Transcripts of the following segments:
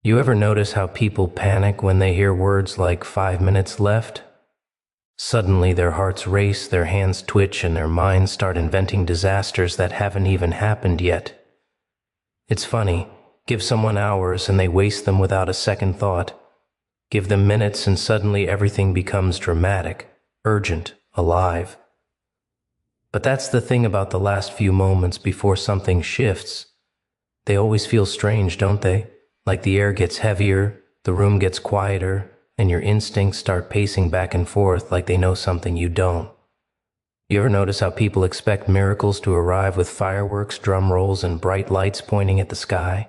You ever notice how people panic when they hear words like 5 minutes left? Suddenly their hearts race, their hands twitch, and their minds start inventing disasters that haven't even happened yet. It's funny, give someone hours and they waste them without a second thought. Give them minutes and suddenly everything becomes dramatic, urgent, alive. But that's the thing about the last few moments before something shifts. They always feel strange, don't they? Like the air gets heavier, the room gets quieter, and your instincts start pacing back and forth like they know something you don't. You ever notice how people expect miracles to arrive with fireworks, drum rolls, and bright lights pointing at the sky?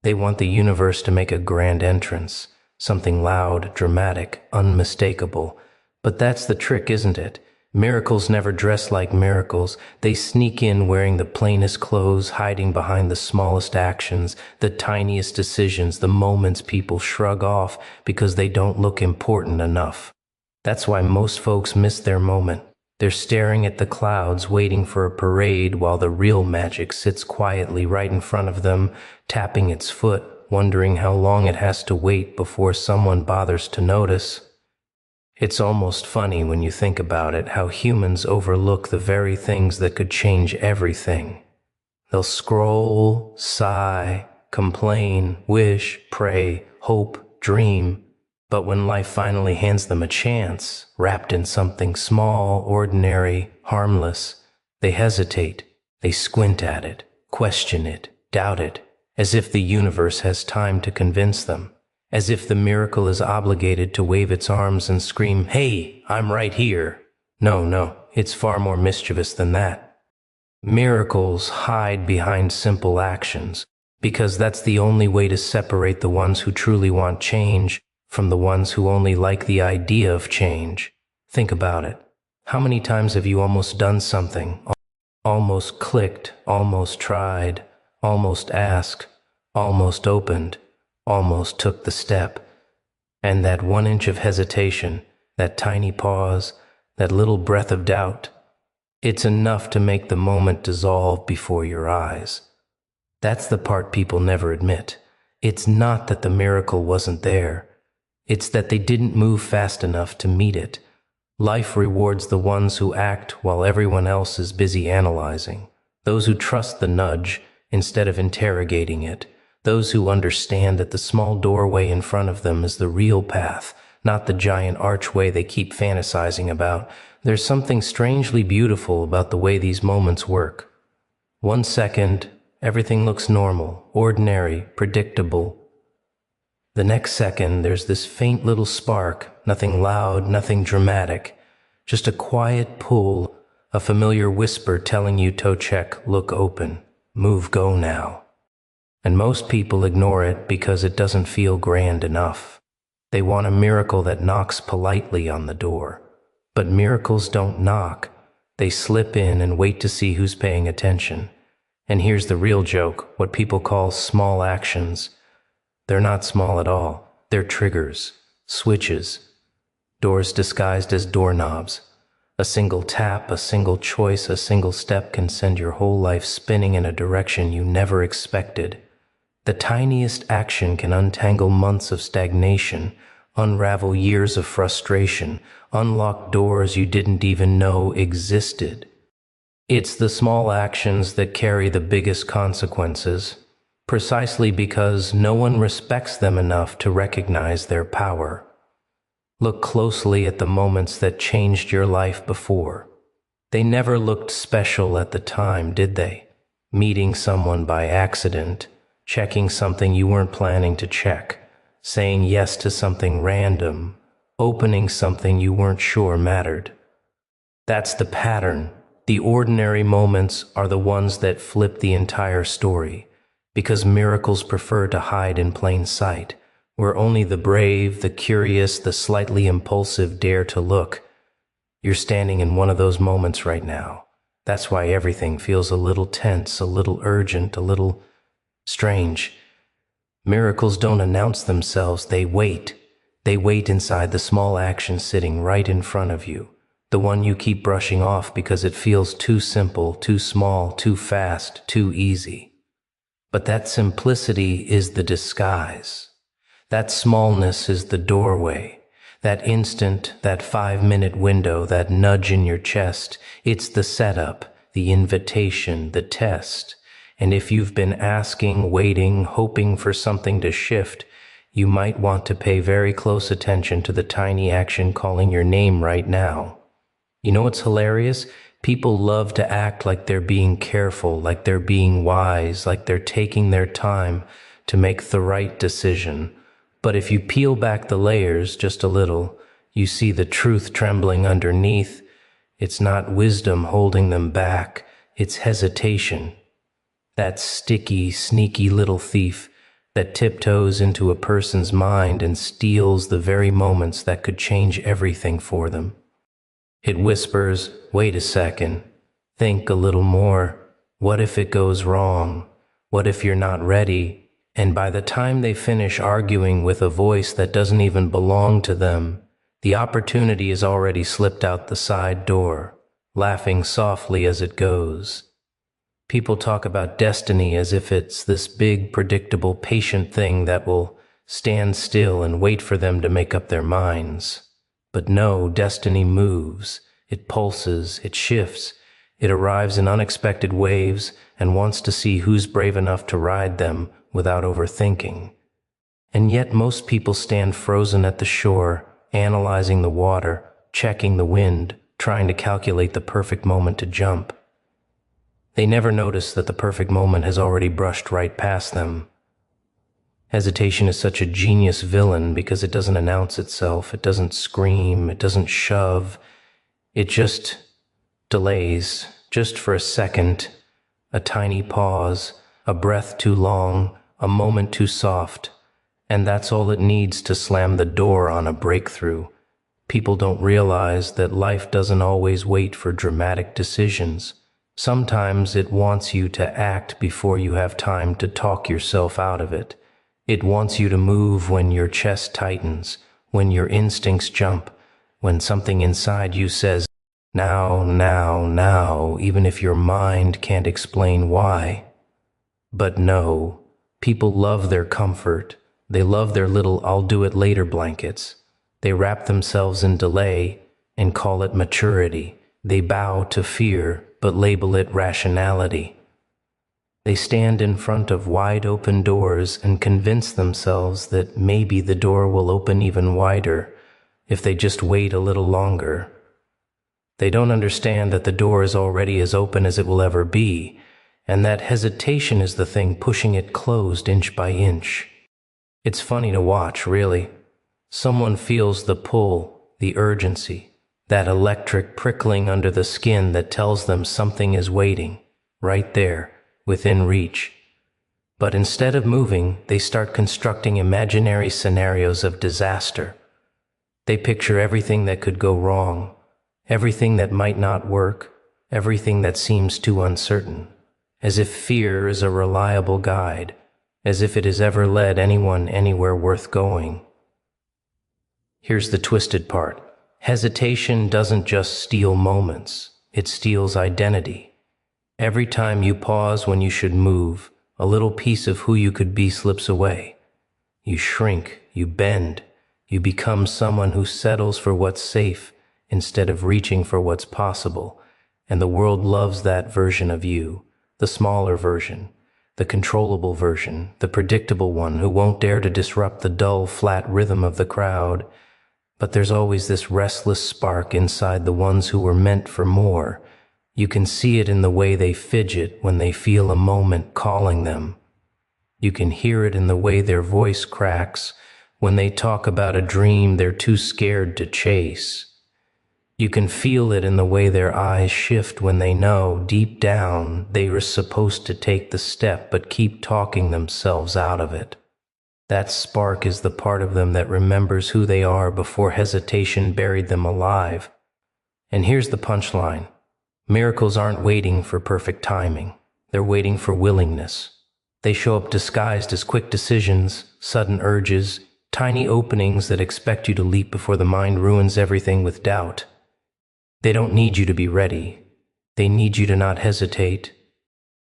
They want the universe to make a grand entrance, something loud, dramatic, unmistakable. But that's the trick, isn't it? Miracles never dress like miracles. They sneak in wearing the plainest clothes, hiding behind the smallest actions, the tiniest decisions, the moments people shrug off because they don't look important enough. That's why most folks miss their moment. They're staring at the clouds, waiting for a parade, while the real magic sits quietly right in front of them, tapping its foot, wondering how long it has to wait before someone bothers to notice. It's almost funny when you think about it, how humans overlook the very things that could change everything. They'll scroll, sigh, complain, wish, pray, hope, dream. But when life finally hands them a chance, wrapped in something small, ordinary, harmless, they hesitate. They squint at it, question it, doubt it, as if the universe has time to convince them. As if the miracle is obligated to wave its arms and scream, "Hey, I'm right here." No, it's far more mischievous than that. Miracles hide behind simple actions, because that's the only way to separate the ones who truly want change from the ones who only like the idea of change. Think about it. How many times have you almost done something, almost clicked, almost tried, almost asked, almost opened, almost took the step, and that 1 inch of hesitation, that tiny pause, that little breath of doubt, it's enough to make the moment dissolve before your eyes. That's the part people never admit. It's not that the miracle wasn't there. It's that they didn't move fast enough to meet it. Life rewards the ones who act while everyone else is busy analyzing. Those who trust the nudge instead of interrogating it. Those who understand that the small doorway in front of them is the real path, not the giant archway they keep fantasizing about. There's something strangely beautiful about the way these moments work. 1 second, everything looks normal, ordinary, predictable. The next second, there's this faint little spark, nothing loud, nothing dramatic, just a quiet pull, a familiar whisper telling you toe check, look open, move, go now. And most people ignore it because it doesn't feel grand enough. They want a miracle that knocks politely on the door. But miracles don't knock. They slip in and wait to see who's paying attention. And here's the real joke, what people call small actions. They're not small at all. They're triggers, switches, doors disguised as doorknobs. A single tap, a single choice, a single step can send your whole life spinning in a direction you never expected. The tiniest action can untangle months of stagnation, unravel years of frustration, unlock doors you didn't even know existed. It's the small actions that carry the biggest consequences, precisely because no one respects them enough to recognize their power. Look closely at the moments that changed your life before. They never looked special at the time, did they? Meeting someone by accident, checking something you weren't planning to check, saying yes to something random, opening something you weren't sure mattered. That's the pattern. The ordinary moments are the ones that flip the entire story, because miracles prefer to hide in plain sight, where only the brave, the curious, the slightly impulsive dare to look. You're standing in one of those moments right now. That's why everything feels a little tense, a little urgent, a little strange. Miracles don't announce themselves, they wait. They wait inside the small action sitting right in front of you, the one you keep brushing off because it feels too simple, too small, too fast, too easy. But that simplicity is the disguise. That smallness is the doorway. That instant, that 5-minute window, that nudge in your chest, it's the setup, the invitation, the test. And if you've been asking, waiting, hoping for something to shift, you might want to pay very close attention to the tiny action calling your name right now. You know what's hilarious? People love to act like they're being careful, like they're being wise, like they're taking their time to make the right decision. But if you peel back the layers just a little, you see the truth trembling underneath. It's not wisdom holding them back, it's hesitation. That sticky, sneaky little thief that tiptoes into a person's mind and steals the very moments that could change everything for them. It whispers, wait a second, think a little more. What if it goes wrong? What if you're not ready? And by the time they finish arguing with a voice that doesn't even belong to them, the opportunity has already slipped out the side door, laughing softly as it goes. People talk about destiny as if it's this big, predictable, patient thing that will stand still and wait for them to make up their minds. But no, destiny moves, it pulses, it shifts, it arrives in unexpected waves and wants to see who's brave enough to ride them without overthinking. And yet most people stand frozen at the shore, analyzing the water, checking the wind, trying to calculate the perfect moment to jump. They never notice that the perfect moment has already brushed right past them. Hesitation is such a genius villain because it doesn't announce itself, it doesn't scream, it doesn't shove. It just delays, just for a second, a tiny pause, a breath too long, a moment too soft, and that's all it needs to slam the door on a breakthrough. People don't realize that life doesn't always wait for dramatic decisions. Sometimes it wants you to act before you have time to talk yourself out of it. It wants you to move when your chest tightens, when your instincts jump, when something inside you says, now, now, now, even if your mind can't explain why. But no, people love their comfort. They love their little I'll do it later blankets. They wrap themselves in delay and call it maturity. They bow to fear, but label it rationality. They stand in front of wide open doors and convince themselves that maybe the door will open even wider if they just wait a little longer. They don't understand that the door is already as open as it will ever be, and that hesitation is the thing pushing it closed inch by inch. It's funny to watch, really. Someone feels the pull, the urgency, that electric prickling under the skin that tells them something is waiting, right there, within reach. But instead of moving, they start constructing imaginary scenarios of disaster. They picture everything that could go wrong, everything that might not work, everything that seems too uncertain, as if fear is a reliable guide, as if it has ever led anyone anywhere worth going. Here's the twisted part. Hesitation doesn't just steal moments, it steals identity. Every time you pause when you should move, a little piece of who you could be slips away. You shrink, you bend, you become someone who settles for what's safe instead of reaching for what's possible. And the world loves that version of you, the smaller version, the controllable version, the predictable one who won't dare to disrupt the dull, flat rhythm of the crowd. But there's always this restless spark inside the ones who were meant for more. You can see it in the way they fidget when they feel a moment calling them. You can hear it in the way their voice cracks when they talk about a dream they're too scared to chase. You can feel it in the way their eyes shift when they know, deep down, they were supposed to take the step but keep talking themselves out of it. That spark is the part of them that remembers who they are before hesitation buried them alive. And here's the punchline. Miracles aren't waiting for perfect timing. They're waiting for willingness. They show up disguised as quick decisions, sudden urges, tiny openings that expect you to leap before the mind ruins everything with doubt. They don't need you to be ready. They need you to not hesitate.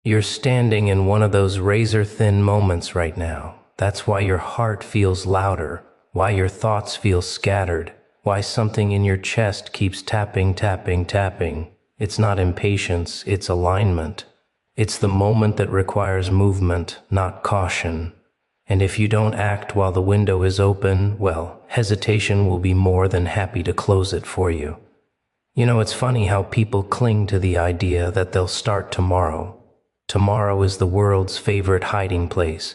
You're standing in one of those razor-thin moments right now. That's why your heart feels louder, why your thoughts feel scattered, why something in your chest keeps tapping, tapping, tapping. It's not impatience, it's alignment. It's the moment that requires movement, not caution. And if you don't act while the window is open, well, hesitation will be more than happy to close it for you. You know, it's funny how people cling to the idea that they'll start tomorrow. Tomorrow is the world's favorite hiding place,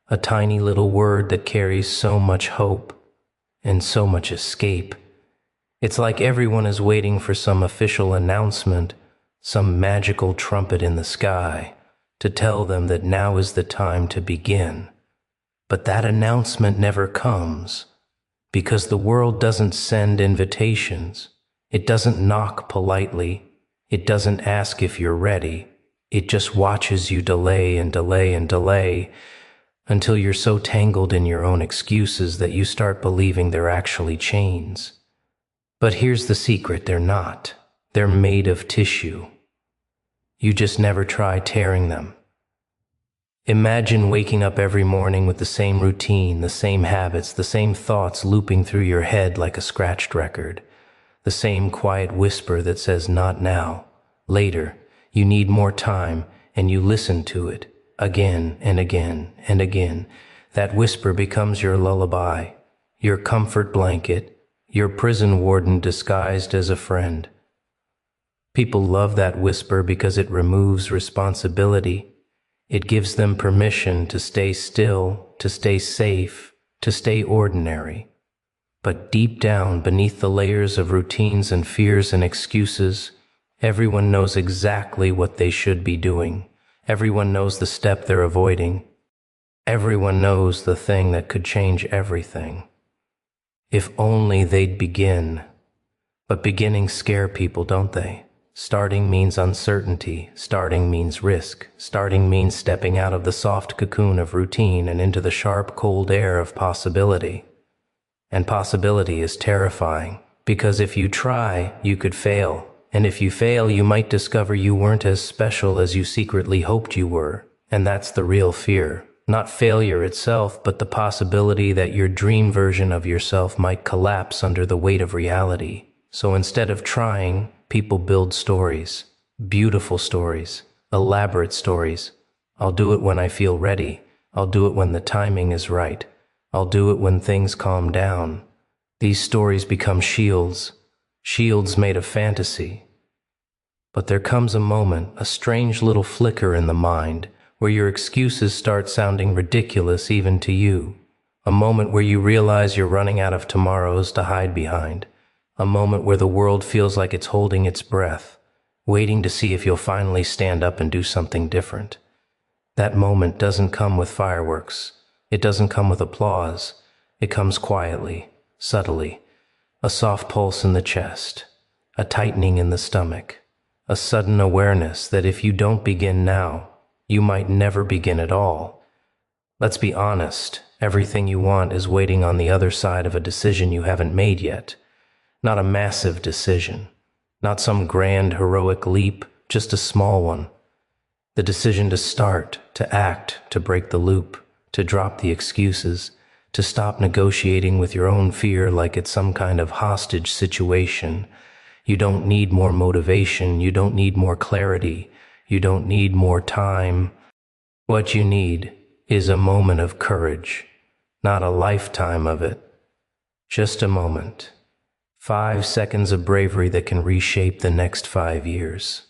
a tiny little word that carries so much hope and so much escape. It's like everyone is waiting for some official announcement, some magical trumpet in the sky, to tell them that now is the time to begin. But that announcement never comes, because the world doesn't send invitations. It doesn't knock politely. It doesn't ask if you're ready. It just watches you delay and delay and delay until you're so tangled in your own excuses that you start believing they're actually chains. But here's the secret, they're not. They're made of tissue. You just never try tearing them. Imagine waking up every morning with the same routine, the same habits, the same thoughts looping through your head like a scratched record. The same quiet whisper that says, not now, later, you need more time, and you listen to it again and again and again. That whisper becomes your lullaby, your comfort blanket, your prison warden disguised as a friend. People love that whisper because it removes responsibility. It gives them permission to stay still, to stay safe, to stay ordinary. But deep down, beneath the layers of routines and fears and excuses, everyone knows exactly what they should be doing. Everyone knows the step they're avoiding. Everyone knows the thing that could change everything. If only they'd begin. But beginnings scare people, don't they? Starting means uncertainty. Starting means risk. Starting means stepping out of the soft cocoon of routine and into the sharp, cold air of possibility. And possibility is terrifying, because if you try, you could fail. And if you fail, you might discover you weren't as special as you secretly hoped you were. And that's the real fear. Not failure itself, but the possibility that your dream version of yourself might collapse under the weight of reality. So instead of trying, people build stories. Beautiful stories. Elaborate stories. I'll do it when I feel ready. I'll do it when the timing is right. I'll do it when things calm down. These stories become shields. Shields made of fantasy. But there comes a moment, a strange little flicker in the mind, where your excuses start sounding ridiculous even to you. A moment where you realize you're running out of tomorrows to hide behind. A moment where the world feels like it's holding its breath, waiting to see if you'll finally stand up and do something different. That moment doesn't come with fireworks. It doesn't come with applause. It comes quietly, subtly. A soft pulse in the chest, a tightening in the stomach, a sudden awareness that if you don't begin now, you might never begin at all. Let's be honest, everything you want is waiting on the other side of a decision you haven't made yet. Not a massive decision, not some grand heroic leap, just a small one. The decision to start, to act, to break the loop, to drop the excuses, to stop negotiating with your own fear like it's some kind of hostage situation. You don't need more motivation. You don't need more clarity. You don't need more time. What you need is a moment of courage, not a lifetime of it. Just a moment. 5 seconds of bravery that can reshape the next 5 years.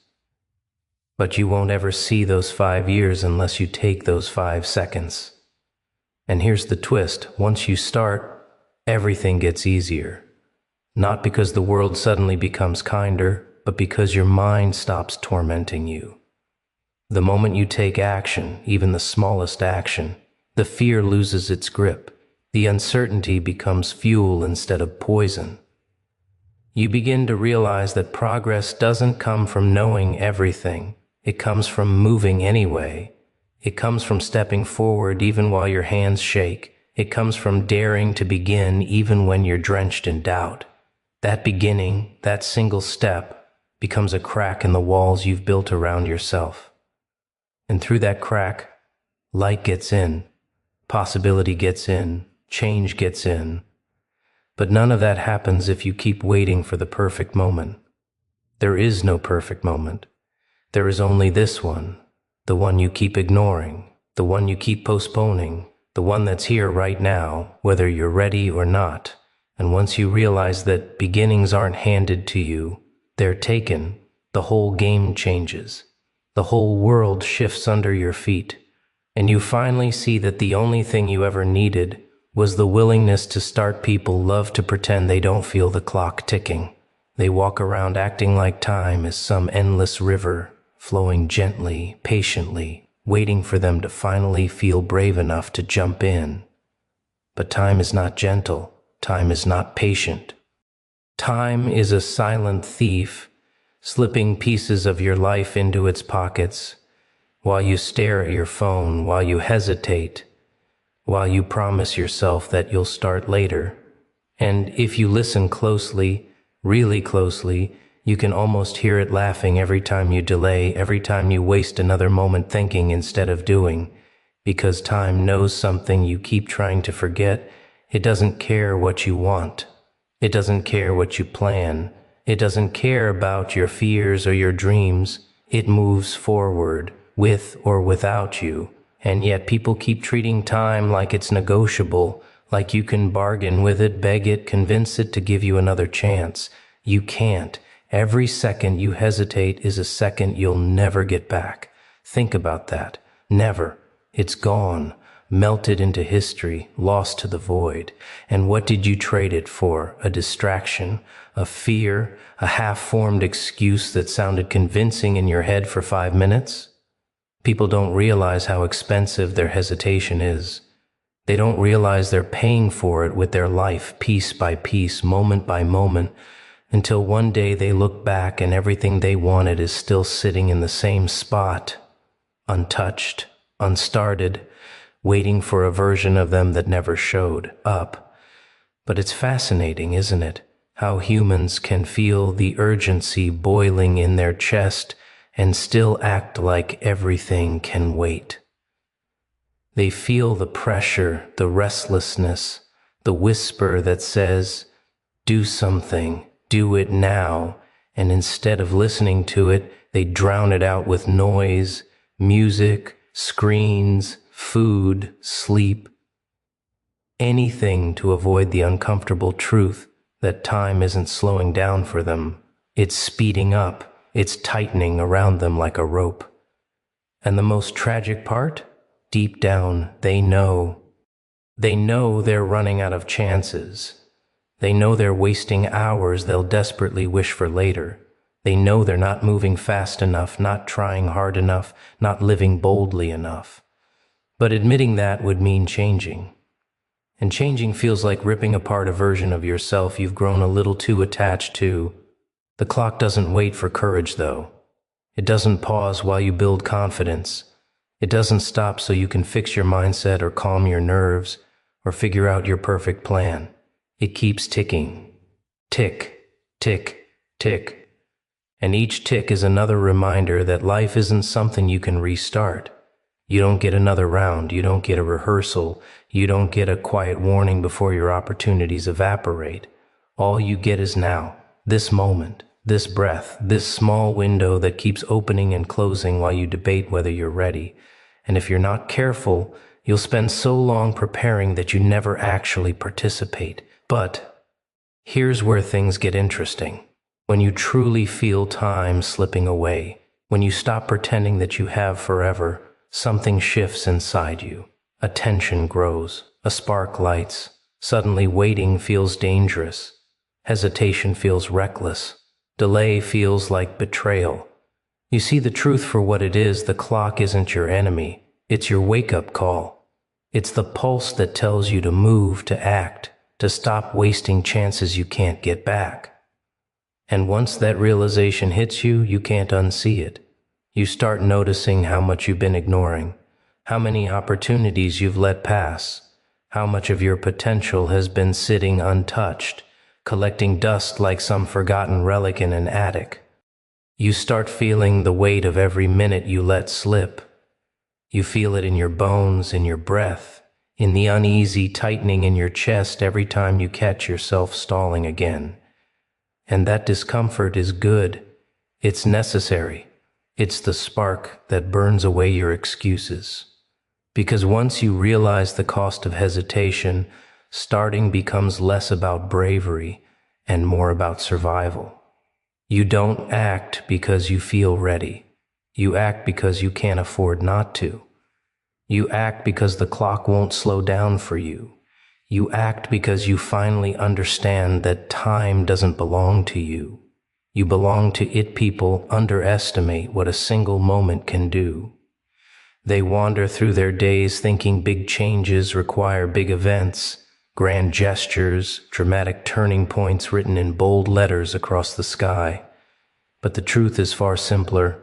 But you won't ever see those 5 years unless you take those 5 seconds. And here's the twist. Once you start, everything gets easier. Not because the world suddenly becomes kinder, but because your mind stops tormenting you. The moment you take action, even the smallest action, the fear loses its grip. The uncertainty becomes fuel instead of poison. You begin to realize that progress doesn't come from knowing everything. It comes from moving anyway. It comes from stepping forward even while your hands shake. It comes from daring to begin even when you're drenched in doubt. That beginning, that single step, becomes a crack in the walls you've built around yourself. And through that crack, light gets in, possibility gets in, change gets in. But none of that happens if you keep waiting for the perfect moment. There is no perfect moment. There is only this one, the one you keep ignoring, the one you keep postponing, the one that's here right now, whether you're ready or not. And once you realize that beginnings aren't handed to you, they're taken, the whole game changes. The whole world shifts under your feet, and you finally see that the only thing you ever needed was the willingness to start. People love to pretend they don't feel the clock ticking. They walk around acting like time is some endless river, flowing gently, patiently, waiting for them to finally feel brave enough to jump in. But time is not gentle. Time is not patient. Time is a silent thief, slipping pieces of your life into its pockets, while you stare at your phone, while you hesitate, while you promise yourself that you'll start later. And if you listen closely, really closely, you can almost hear it laughing every time you delay, every time you waste another moment thinking instead of doing, because time knows something you keep trying to forget. It doesn't care what you want. It doesn't care what you plan. It doesn't care about your fears or your dreams. It moves forward, with or without you. And yet people keep treating time like it's negotiable, like you can bargain with it, beg it, convince it to give you another chance. You can't. Every second you hesitate is a second you'll never get back. Think about that. Never. It's gone. Melted into history, lost to the void. And what did you trade it for? A distraction, a fear, a half-formed excuse that sounded convincing in your head for 5 minutes? People don't realize how expensive their hesitation is. They don't realize they're paying for it with their life, piece by piece, moment by moment, until one day they look back and everything they wanted is still sitting in the same spot, untouched, unstarted, waiting for a version of them that never showed up. But it's fascinating, isn't it? How humans can feel the urgency boiling in their chest and still act like everything can wait. They feel the pressure, the restlessness, the whisper that says, do something, do it now, and instead of listening to it, they drown it out with noise, music, screens, food, sleep, anything to avoid the uncomfortable truth that time isn't slowing down for them. It's speeding up. It's tightening around them like a rope. And the most tragic part? Deep down, they know. They know they're running out of chances. They know they're wasting hours they'll desperately wish for later. They know they're not moving fast enough, not trying hard enough, not living boldly enough. But admitting that would mean changing. And changing feels like ripping apart a version of yourself you've grown a little too attached to. The clock doesn't wait for courage, though. It doesn't pause while you build confidence. It doesn't stop so you can fix your mindset or calm your nerves or figure out your perfect plan. It keeps ticking. Tick, tick, tick. And each tick is another reminder that life isn't something you can restart. You don't get another round, you don't get a rehearsal, you don't get a quiet warning before your opportunities evaporate. All you get is now, this moment, this breath, this small window that keeps opening and closing while you debate whether you're ready. And if you're not careful, you'll spend so long preparing that you never actually participate. But here's where things get interesting. When you truly feel time slipping away, when you stop pretending that you have forever, something shifts inside you. A tension grows, a spark lights. Suddenly waiting feels dangerous. Hesitation feels reckless. Delay feels like betrayal. You see the truth for what it is. The clock isn't your enemy. It's your wake-up call. It's the pulse that tells you to move, to act, to stop wasting chances you can't get back. And once that realization hits you, you can't unsee it. You start noticing how much you've been ignoring, how many opportunities you've let pass, how much of your potential has been sitting untouched, collecting dust like some forgotten relic in an attic. You start feeling the weight of every minute you let slip, You feel it in your bones, in your breath, in the uneasy tightening in your chest every time you catch yourself stalling again. And that discomfort is good. It's necessary. It's the spark that burns away your excuses. Because once you realize the cost of hesitation, starting becomes less about bravery and more about survival. You don't act because you feel ready. You act because you can't afford not to. You act because the clock won't slow down for you. You act because you finally understand that time doesn't belong to you. You belong to it. People underestimate what a single moment can do. They wander through their days thinking big changes require big events, grand gestures, dramatic turning points written in bold letters across the sky. But the truth is far simpler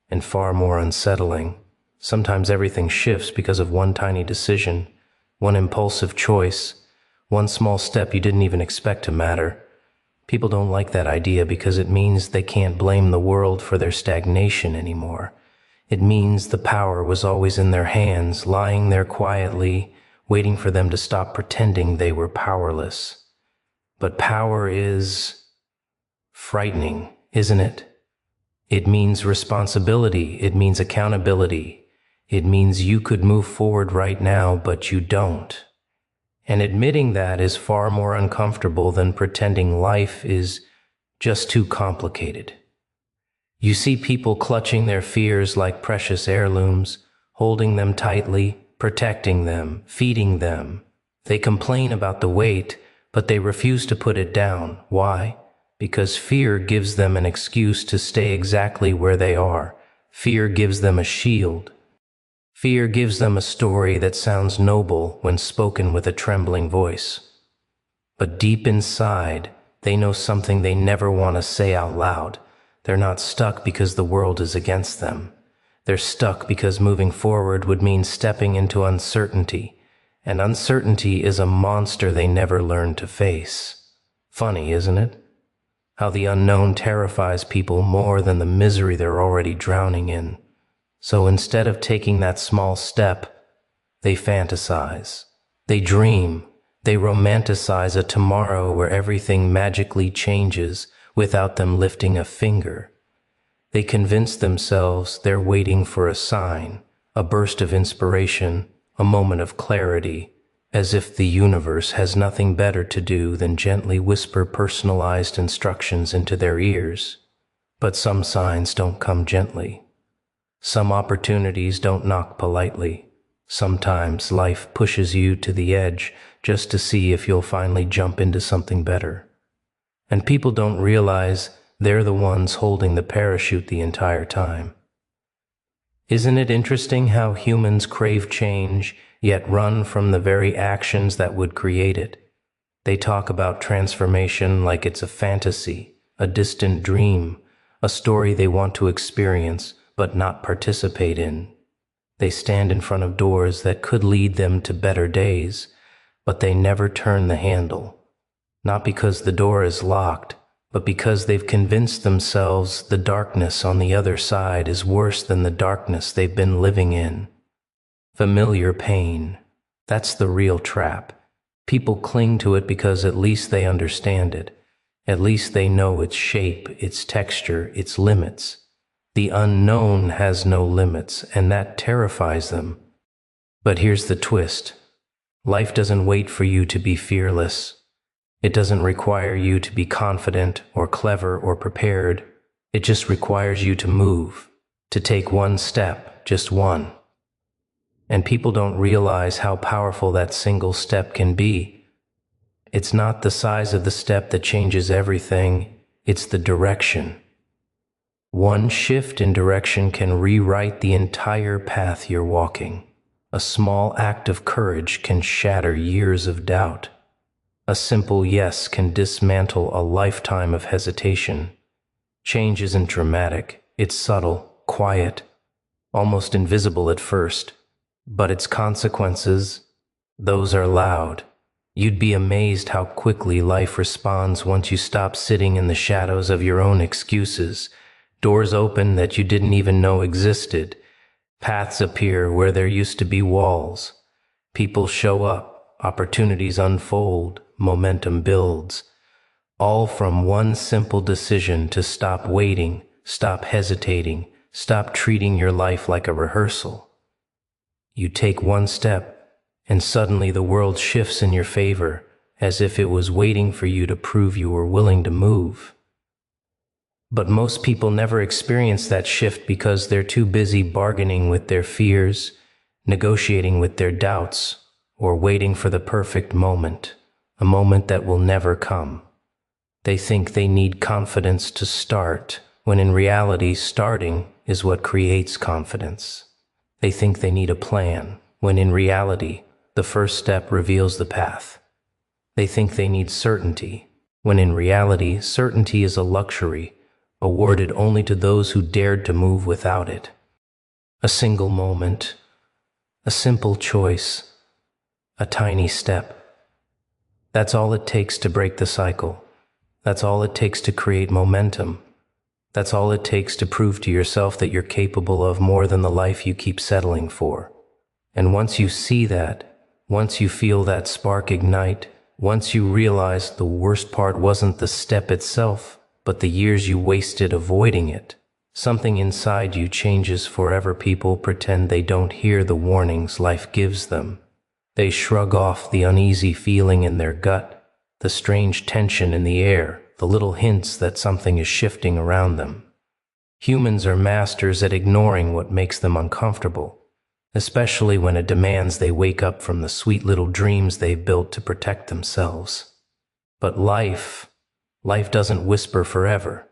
and far more unsettling. Sometimes everything shifts because of one tiny decision, one impulsive choice, one small step you didn't even expect to matter. People don't like that idea because it means they can't blame the world for their stagnation anymore. It means the power was always in their hands, lying there quietly, waiting for them to stop pretending they were powerless. But power is frightening, isn't it? It means responsibility. It means accountability. It means you could move forward right now, but you don't. And admitting that is far more uncomfortable than pretending life is just too complicated. You see people clutching their fears like precious heirlooms, holding them tightly, protecting them, feeding them. They complain about the weight, but they refuse to put it down. Why? Because fear gives them an excuse to stay exactly where they are. Fear gives them a shield. Fear gives them a story that sounds noble when spoken with a trembling voice. But deep inside, they know something they never want to say out loud. They're not stuck because the world is against them. They're stuck because moving forward would mean stepping into uncertainty, and uncertainty is a monster they never learned to face. Funny, isn't it? How the unknown terrifies people more than the misery they're already drowning in. So instead of taking that small step, they fantasize. They dream. They romanticize a tomorrow where everything magically changes without them lifting a finger. They convince themselves they're waiting for a sign, a burst of inspiration, a moment of clarity, as if the universe has nothing better to do than gently whisper personalized instructions into their ears. But some signs don't come gently. Some opportunities don't knock politely. Sometimes life pushes you to the edge just to see if you'll finally jump into something better. And people don't realize they're the ones holding the parachute the entire time. Isn't it interesting how humans crave change, yet run from the very actions that would create it? They talk about transformation like it's a fantasy, a distant dream, a story they want to experience but not participate in. They stand in front of doors that could lead them to better days, but they never turn the handle. Not because the door is locked, but because they've convinced themselves the darkness on the other side is worse than the darkness they've been living in. Familiar pain. That's the real trap. People cling to it because at least they understand it. At least they know its shape, its texture, its limits. The unknown has no limits, and that terrifies them. But here's the twist. Life doesn't wait for you to be fearless. It doesn't require you to be confident or clever or prepared. It just requires you to move, to take one step, just one. And people don't realize how powerful that single step can be. It's not the size of the step that changes everything, it's the direction. One shift in direction can rewrite the entire path you're walking. A small act of courage can shatter years of doubt. A simple yes can dismantle a lifetime of hesitation. Change isn't dramatic, it's subtle, quiet, almost invisible at first. But its consequences, those are loud. You'd be amazed how quickly life responds once you stop sitting in the shadows of your own excuses. Doors open that you didn't even know existed. Paths appear where there used to be walls. People show up, opportunities unfold, momentum builds. All from one simple decision to stop waiting, stop hesitating, stop treating your life like a rehearsal. You take one step, and suddenly the world shifts in your favor, as if it was waiting for you to prove you were willing to move. But most people never experience that shift because they're too busy bargaining with their fears, negotiating with their doubts, or waiting for the perfect moment, a moment that will never come. They think they need confidence to start, when in reality, starting is what creates confidence. They think they need a plan, when in reality, the first step reveals the path. They think they need certainty, when in reality, certainty is a luxury, awarded only to those who dared to move without it. A single moment, a simple choice, a tiny step. That's all it takes to break the cycle. That's all it takes to create momentum. That's all it takes to prove to yourself that you're capable of more than the life you keep settling for. And once you see that, once you feel that spark ignite, once you realize the worst part wasn't the step itself, but the years you wasted avoiding it, something inside you changes forever. People pretend they don't hear the warnings life gives them. They shrug off the uneasy feeling in their gut, the strange tension in the air, the little hints that something is shifting around them. Humans are masters at ignoring what makes them uncomfortable, especially when it demands they wake up from the sweet little dreams they've built to protect themselves. But life doesn't whisper forever.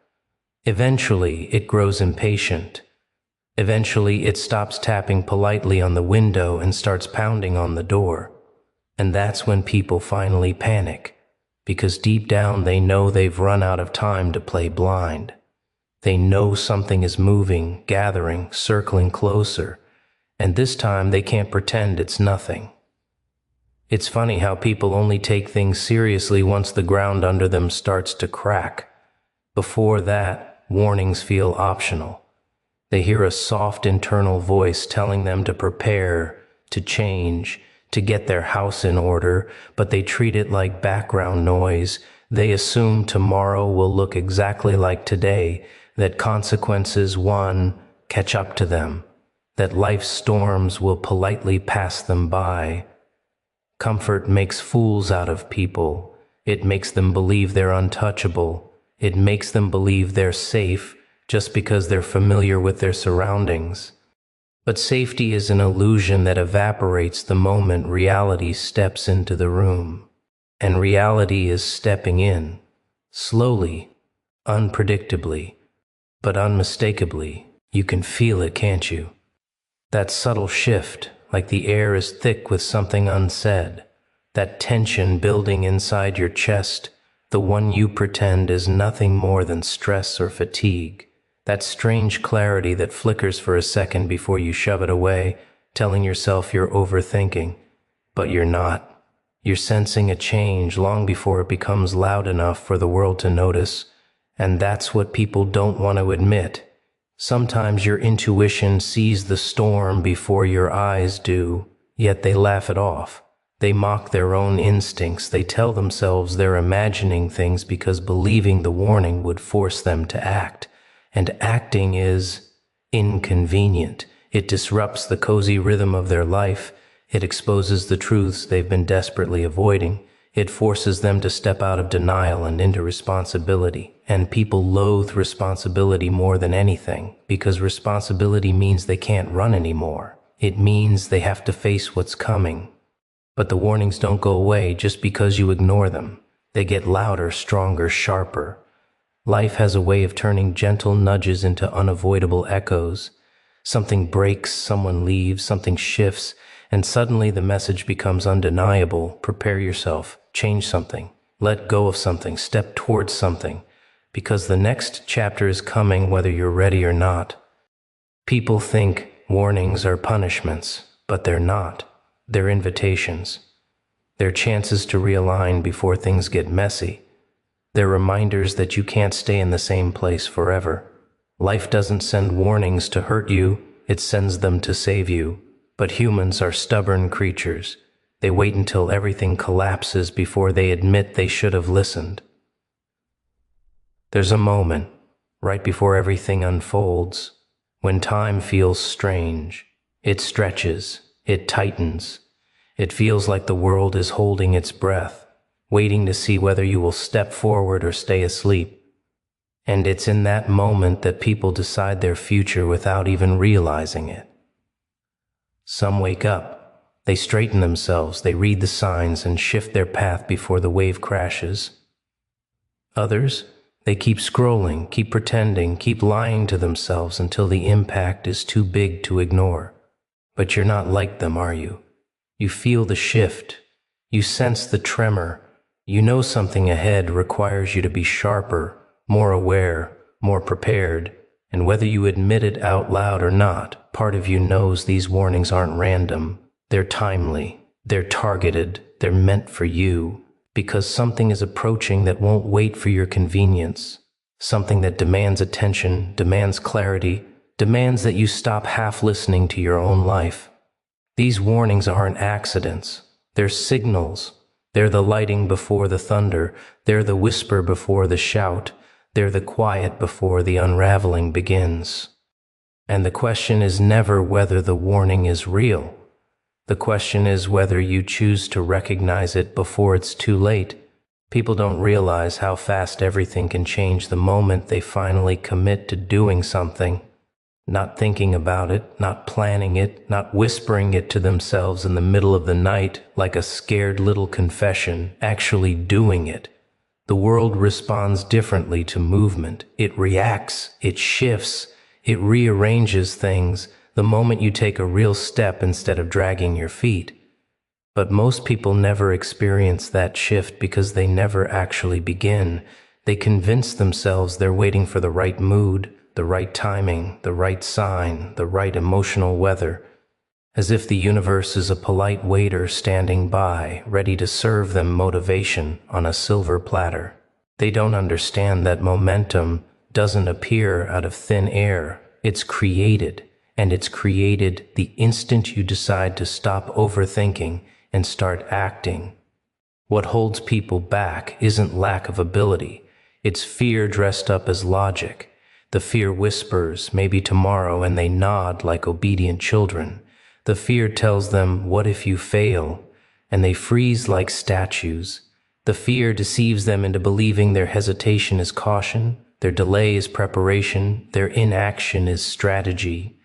Eventually, it grows impatient. Eventually, it stops tapping politely on the window and starts pounding on the door. And that's when people finally panic, because deep down they know they've run out of time to play blind. They know something is moving, gathering, circling closer, and this time they can't pretend it's nothing. It's funny how people only take things seriously once the ground under them starts to crack. Before that, warnings feel optional. They hear a soft internal voice telling them to prepare, to change, to get their house in order, but they treat it like background noise. They assume tomorrow will look exactly like today, that consequences, one, catch up to them, that life's storms will politely pass them by. Comfort makes fools out of people. It makes them believe they're untouchable. It makes them believe they're safe just because they're familiar with their surroundings. But safety is an illusion that evaporates the moment reality steps into the room. And reality is stepping in, slowly, unpredictably, but unmistakably. You can feel it, can't you? That subtle shift, like the air is thick with something unsaid. That tension building inside your chest, the one you pretend is nothing more than stress or fatigue. That strange clarity that flickers for a second before you shove it away, telling yourself you're overthinking. But you're not. You're sensing a change long before it becomes loud enough for the world to notice. And that's what people don't want to admit. Sometimes your intuition sees the storm before your eyes do, yet they laugh it off. They mock their own instincts. They tell themselves they're imagining things because believing the warning would force them to act. And acting is inconvenient. It disrupts the cozy rhythm of their life. It exposes the truths they've been desperately avoiding. It forces them to step out of denial and into responsibility. And people loathe responsibility more than anything, because responsibility means they can't run anymore. It means they have to face what's coming. But the warnings don't go away just because you ignore them. They get louder, stronger, sharper. Life has a way of turning gentle nudges into unavoidable echoes. Something breaks, someone leaves, something shifts, and suddenly the message becomes undeniable. Prepare yourself, change something, let go of something, step towards something, because the next chapter is coming whether you're ready or not. People think warnings are punishments, but they're not. They're invitations. They're chances to realign before things get messy. They're reminders that you can't stay in the same place forever. Life doesn't send warnings to hurt you. it sends them to save you. But humans are stubborn creatures. They wait until everything collapses before they admit they should have listened. There's a moment, right before everything unfolds, when time feels strange. It stretches, it tightens. It feels like the world is holding its breath, waiting to see whether you will step forward or stay asleep. And it's in that moment that people decide their future without even realizing it. Some wake up, they straighten themselves, they read the signs and shift their path before the wave crashes. Others, they keep scrolling, keep pretending, keep lying to themselves until the impact is too big to ignore. But you're not like them, are you? You feel the shift. You sense the tremor. You know something ahead requires you to be sharper, more aware, more prepared. And whether you admit it out loud or not, part of you knows these warnings aren't random. They're timely. They're targeted. They're meant for you. Because something is approaching that won't wait for your convenience. Something that demands attention, demands clarity, demands that you stop half listening to your own life. These warnings aren't accidents. They're signals. They're the lighting before the thunder. They're the whisper before the shout. They're the quiet before the unraveling begins. And the question is never whether the warning is real. The question is whether you choose to recognize it before it's too late. People don't realize how fast everything can change the moment they finally commit to doing something. Not thinking about it, not planning it, not whispering it to themselves in the middle of the night like a scared little confession, actually doing it. The world responds differently to movement. It reacts, it shifts, it rearranges things the moment you take a real step instead of dragging your feet. But most people never experience that shift because they never actually begin. They convince themselves they're waiting for the right mood, the right timing, the right sign, the right emotional weather, as if the universe is a polite waiter standing by, ready to serve them motivation on a silver platter. They don't understand that momentum doesn't appear out of thin air. It's created, and it's created the instant you decide to stop overthinking and start acting. What holds people back isn't lack of ability. It's fear dressed up as logic. The fear whispers, maybe tomorrow, and they nod like obedient children. The fear tells them, what if you fail? And they freeze like statues. The fear deceives them into believing their hesitation is caution, their delay is preparation, their inaction is strategy.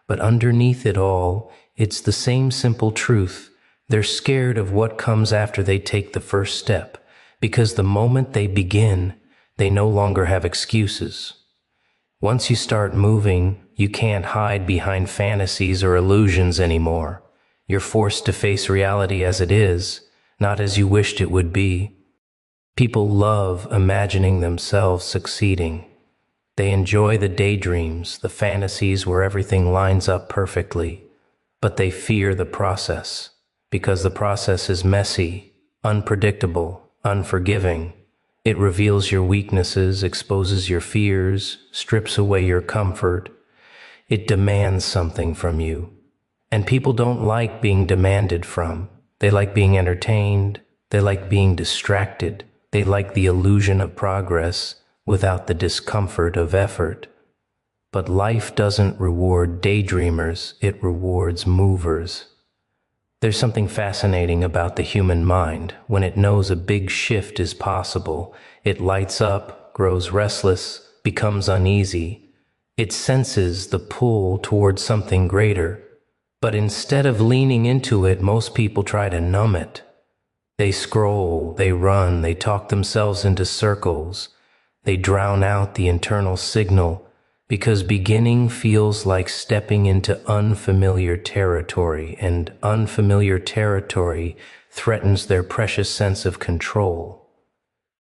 But underneath it all, it's the same simple truth. They're scared of what comes after they take the first step, because the moment they begin, they no longer have excuses. Once you start moving, you can't hide behind fantasies or illusions anymore. You're forced to face reality as it is, not as you wished it would be. People love imagining themselves succeeding. They enjoy the daydreams, the fantasies where everything lines up perfectly. But they fear the process, because the process is messy, unpredictable, unforgiving. It reveals your weaknesses, exposes your fears, strips away your comfort. It demands something from you. And people don't like being demanded from. They like being entertained. They like being distracted. They like the illusion of progress without the discomfort of effort. But life doesn't reward daydreamers, it rewards movers. There's something fascinating about the human mind. When it knows a big shift is possible, it lights up, grows restless, becomes uneasy. It senses the pull towards something greater. But instead of leaning into it, most people try to numb it. They scroll, they run, they talk themselves into circles. They drown out the internal signal, because beginning feels like stepping into unfamiliar territory, and unfamiliar territory threatens their precious sense of control.